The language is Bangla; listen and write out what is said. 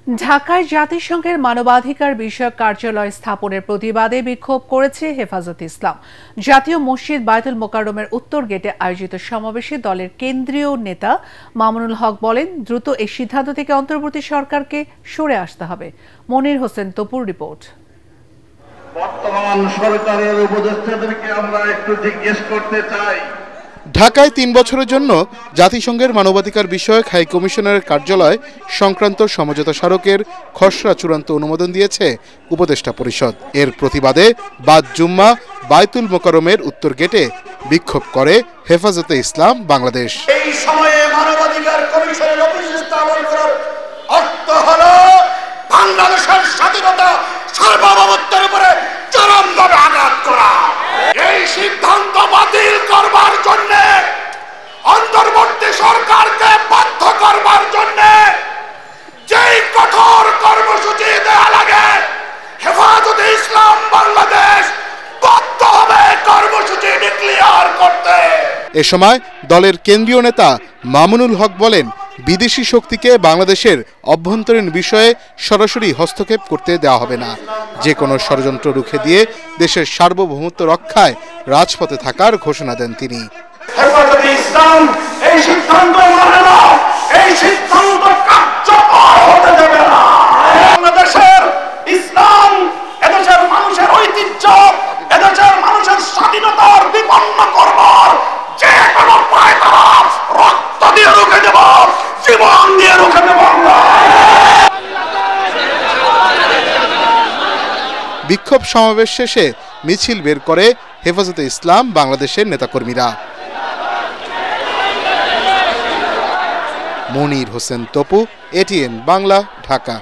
ঢাকায় জাতিসংঘের মানবাধিকার বিষয়ক কার্যালয় স্থাপনের প্রতিবাদে বিক্ষোভ করেছে হেফাজতে ইসলাম। জাতীয় মসজিদ বায়তুল মোকাররমের উত্তর গেটে আয়োজিত সমাবেশে দলের কেন্দ্রীয় নেতা মামুনুল হক বলেন, দ্রুত এই সিদ্ধান্ত থেকে অন্তর্বর্তী সরকারকে সরে আসতে হবে। মনির হোসেন তপুর রিপোর্ট। বর্তমান সরকারের উপদেষ্টাদেরকে আমরা একটু জিজ্ঞেস করতে চাই, ঢাকায় ৩ বছরের জন্য জাতিসংঘের মানবাধিকার বিষয়ক হাই কমিশনারের কার্যালয় সংক্রান্ত সমঝোতা স্মারকের খসড়া চূড়ান্ত অনুমোদন দিয়েছে উপদেষ্টা পরিষদ। এর প্রতিবাদে বাদ জুম্মা বায়তুল মোকাররমের উত্তর গেটে বিক্ষোভ করে হেফাজতে ইসলাম বাংলাদেশ। এই সময়ে মানবাধিকার কমিশনের অফিস স্থাপন করার অর্থ হলো বাংলাদেশের স্বাধীনতা সার্বভৌমত্বের উপরে চরমভাবে আঘাত করা। এই সিদ্ধান্ত বাতিল করবার জন্য, অন্তর্বর্তী সরকারকে বাধ্য করবার জন্য যেই কঠোর কর্মসূচি দেওয়া লাগে, হেফাজতে ইসলাম বাংলাদেশ বাধ্য হবে কর্মসূচি ডিক্লেয়ার করতে। এ সময় দলের কেন্দ্রীয় নেতা মামুনুল হক বলেন, বিদেশি শক্তিকে বাংলাদেশের অভ্যন্তরীণ বিষয়ে সরাসরি হস্তক্ষেপ করতে দেওয়া হবে না। যে কোনো ষড়যন্ত্র রুখে দিয়ে দেশের সার্বভৌমত্ব রক্ষায় রাজপথে থাকার ঘোষণা দেন তিনি। হেফাজতে ইসলাম এই সিদ্ধান্ত মানে না, এই সিদ্ধান্ত কার্যকর হতে দেবে না। বাংলাদেশের ইসলাম এদেশের মানুষের ঐতিহ্য, এদেশের মানুষের স্বাধীনতার বিপন্ন করবার যে কোনো পায়তারা রক্ত দিয়ে রুখে দেব, জীবন দিয়ে রুখে দেব। বিক্ষোভ সমাবেশ শেষে মিছিল বের করে হেফাজতে ইসলাম বাংলাদেশের নেতাকর্মীরা। মনির হোসেন তপু, এটিএন বাংলা, ঢাকা।